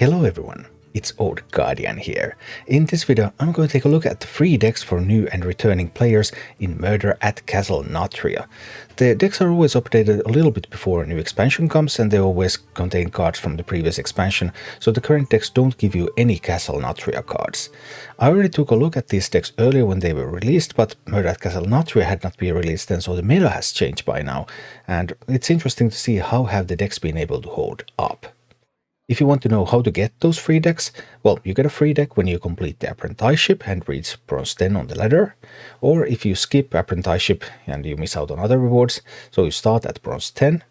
Hello everyone, it's Old Guardian here. In this video I'm going to take a look at the free decks for new and returning players in Murder at Castle Nathria. The decks are always updated a little bit before a new expansion comes, and they always contain cards from the previous expansion, so the current decks don't give you any Castle Nathria cards. I already took a look at these decks earlier when they were released, but Murder at Castle Nathria had not been released then, so the meta has changed by now, and it's interesting to see how have the decks been able to hold up. If you want to know how to get those free decks, well, you get a free deck when you complete the apprenticeship and reach bronze 10 on the ladder, or if you skip apprenticeship and you miss out on other rewards, so you start at bronze 10,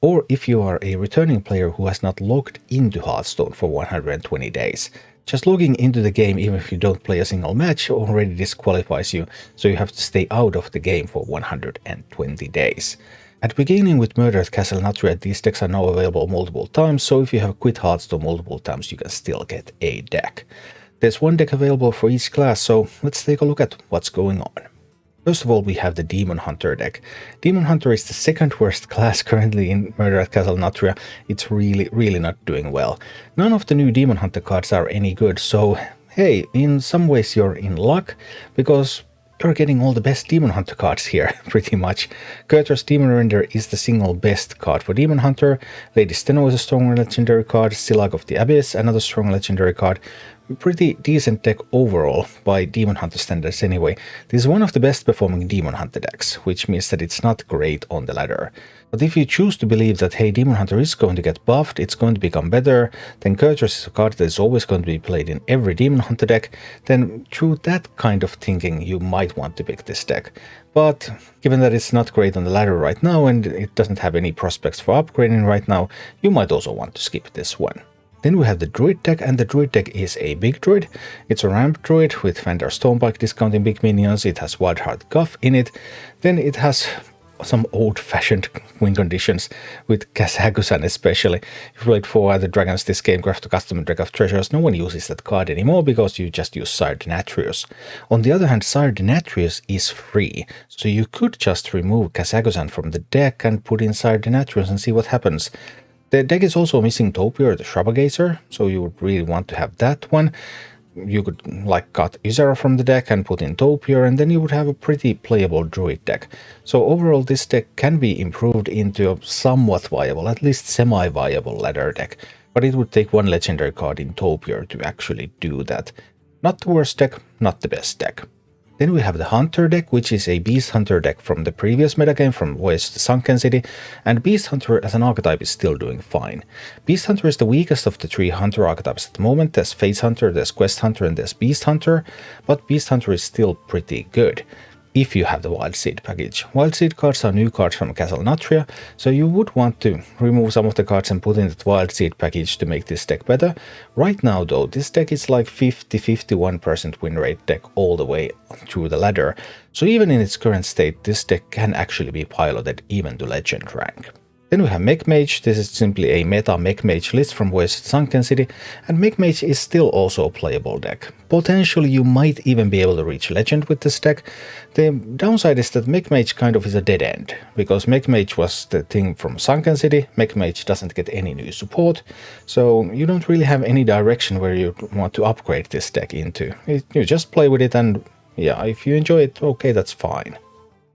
or if you are a returning player who has not logged into Hearthstone for 120 days. Just logging into the game, even if you don't play a single match, already disqualifies you, so you have to stay out of the game for 120 days. At beginning with Murder at Castle Nathria, these decks are now available multiple times, so if you have quit Hearthstone multiple times, you can still get a deck. There's one deck available for each class, so let's take a look at what's going on. First of all, we have the Demon Hunter deck. Demon Hunter is the second worst class currently in Murder at Castle Nathria. It's really not doing well. None of the new Demon Hunter cards are any good, so hey, in some ways you're in luck, because you're getting all the best Demon Hunter cards here, pretty much. Kurtr's Demon Render is the single best card for Demon Hunter. Lady Steno is a strong legendary card. Silag of the Abyss, another strong legendary card. Pretty decent deck overall by Demon Hunter standards anyway. This is one of the best performing Demon Hunter decks, which means that it's not great on the ladder. But if you choose to believe that, hey, Demon Hunter is going to get buffed, it's going to become better, then Kurtr's is a card that is always going to be played in every Demon Hunter deck, then through that kind of thinking you might want to pick this deck. But given that it's not great on the ladder right now and it doesn't have any prospects for upgrading right now, you might also want to skip this one. Then we have the Druid deck, and the Druid deck is a big Druid. It's a ramp Druid with Vandar Stonebike discounting big minions. It has Wildheart Guff in it. Then it has some old-fashioned win conditions with Kazakusan especially. If you played for the Dragons this game, craft a custom Deck of Treasures, no one uses that card anymore because you just use Sire Denatrius. On the other hand, Sire Denatrius is free, so you could just remove Kazakusan from the deck and put in Sire Denatrius and see what happens. The deck is also missing Topiary the Shrubagazer, so you would really want to have that one. You could like cut Ysera from the deck and put in Topiary, and then you would have a pretty playable Druid deck. So overall this deck can be improved into a somewhat viable, at least semi-viable ladder deck, but it would take one legendary card in Topiary to actually do that. Not the worst deck, not the best deck. Then we have the Hunter deck, which is a Beast Hunter deck from the previous metagame from Voyage to Sunken City, and Beast Hunter as an archetype is still doing fine. Beast Hunter is the weakest of the three Hunter archetypes at the moment. There's Fates Hunter, there's Quest Hunter, and there's Beast Hunter, but Beast Hunter is still pretty good if you have the Wild Seed package. Wild Seed cards are new cards from Castle Nathria, so you would want to remove some of the cards and put in the Wild Seed package to make this deck better. Right now though, this deck is like 50-51% win rate deck all the way through the ladder, so even in its current state, this deck can actually be piloted even to Legend rank. Then we have Mage. This is simply a meta Mage list from Voyage to Sunken City, and Mage is still also a playable deck. Potentially you might even be able to reach Legend with this deck. The downside is that Mage kind of is a dead end, because Mage was the thing from Sunken City. Mage doesn't get any new support, so you don't really have any direction where you want to upgrade this deck into. You just play with it, and yeah, if you enjoy it, okay, that's fine.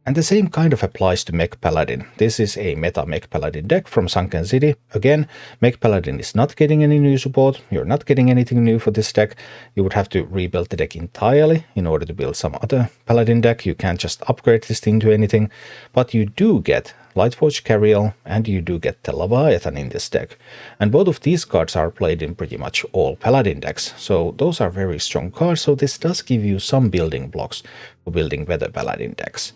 And the same kind of applies to Mech Paladin. This is a meta Mech Paladin deck from Sunken City. Again, Mech Paladin is not getting any new support. You're not getting anything new for this deck. You would have to rebuild the deck entirely in order to build some other Paladin deck. You can't just upgrade this thing to anything. But you do get Lightforged Cariel and you do get the Leviathan in this deck. And both of these cards are played in pretty much all Paladin decks. So those are very strong cards. So this does give you some building blocks for building better Paladin decks.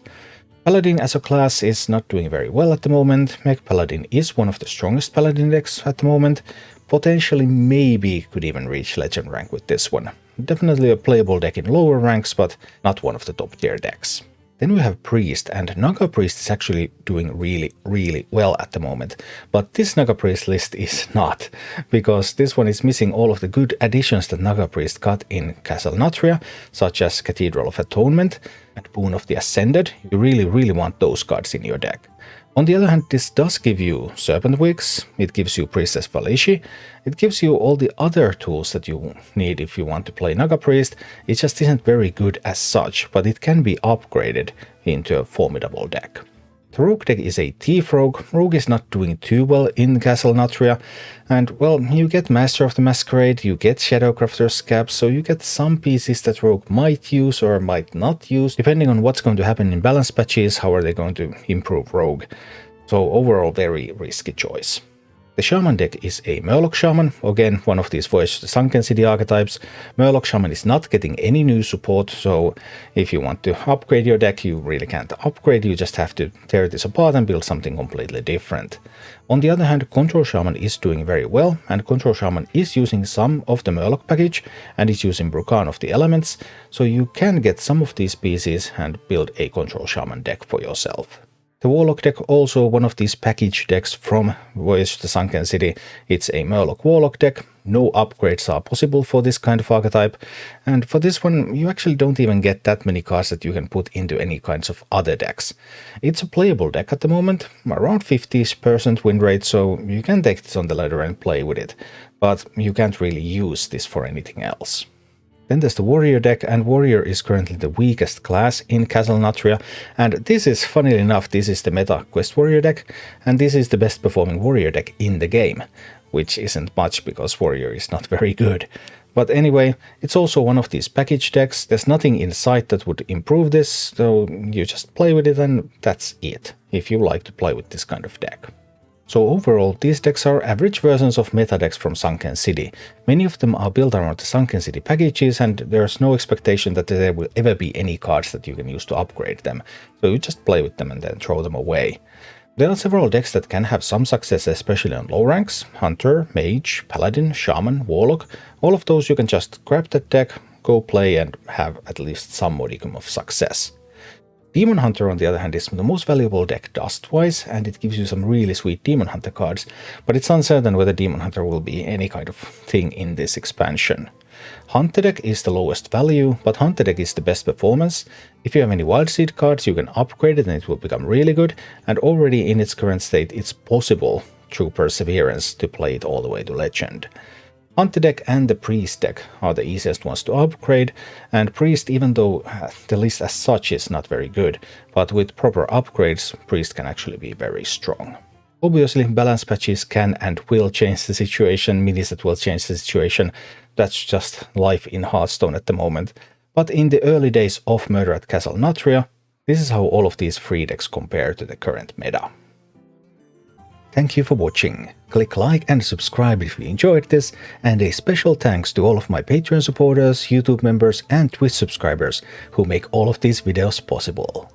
Paladin as a class is not doing very well at the moment. Mech Paladin is one of the strongest Paladin decks at the moment. Potentially maybe could even reach Legend rank with this one. Definitely a playable deck in lower ranks, but not one of the top tier decks. Then we have Priest, and Naga Priest is actually doing really well at the moment. But this Naga Priest list is not, because this one is missing all of the good additions that Naga Priest got in Castle Nathria, such as Cathedral of Atonement and Boon of the Ascended. You really want those cards in your deck. On the other hand, this does give you Serpent Wigs, it gives you Priestess Valishi, it gives you all the other tools that you need if you want to play Naga Priest. It just isn't very good as such, but it can be upgraded into a formidable deck. The Rogue deck is a Thief Rogue. Rogue is not doing too well in Castle Nathria, and well, you get Master of the Masquerade, you get Shadowcrafter's Scabs, so you get some pieces that Rogue might use or might not use, depending on what's going to happen in balance patches, how are they going to improve Rogue. So overall, very risky choice. The Shaman deck is a Murloc Shaman, again one of these Voyage to the Sunken City archetypes. Murloc Shaman is not getting any new support, so if you want to upgrade your deck, you really can't upgrade, you just have to tear this apart and build something completely different. On the other hand, Control Shaman is doing very well, and Control Shaman is using some of the Murloc package, and is using Brukan of the Elements, so you can get some of these pieces and build a Control Shaman deck for yourself. The Warlock deck, also one of these package decks from Voyage to the Sunken City. It's a Murloc Warlock deck. No upgrades are possible for this kind of archetype, and for this one you actually don't even get that many cards that you can put into any kinds of other decks. It's a playable deck at the moment, around 50% win rate, so you can take this on the ladder and play with it, but you can't really use this for anything else. Then there's the Warrior deck, and Warrior is currently the weakest class in Castle Nathria, and this is, funnily enough, this is the meta Quest Warrior deck, and this is the best performing Warrior deck in the game, which isn't much because Warrior is not very good. But anyway, it's also one of these package decks. There's nothing in sight that would improve this, so you just play with it and that's it, if you like to play with this kind of deck. So overall, these decks are average versions of meta decks from Sunken City. Many of them are built around the Sunken City packages, and there's no expectation that there will ever be any cards that you can use to upgrade them, so you just play with them and then throw them away. There are several decks that can have some success, especially on low ranks: Hunter, Mage, Paladin, Shaman, Warlock. All of those you can just grab that deck, go play and have at least some modicum of success. Demon Hunter, on the other hand, is the most valuable deck dust-wise, and it gives you some really sweet Demon Hunter cards, but it's uncertain whether Demon Hunter will be any kind of thing in this expansion. Hunter deck is the lowest value, but Hunter deck is the best performance. If you have any Wild Seed cards, you can upgrade it and it will become really good, and already in its current state it's possible, through Perseverance, to play it all the way to Legend. Hunter deck and the Priest deck are the easiest ones to upgrade, and Priest, even though the list as such is not very good, but with proper upgrades, Priest can actually be very strong. Obviously, balance patches can and will change the situation, minis that will change the situation. That's just life in Hearthstone at the moment. But in the early days of Murder at Castle Nathria, this is how all of these free decks compare to the current meta. Thank you for watching. Click like and subscribe if you enjoyed this, and a special thanks to all of my Patreon supporters, YouTube members and Twitch subscribers who make all of these videos possible.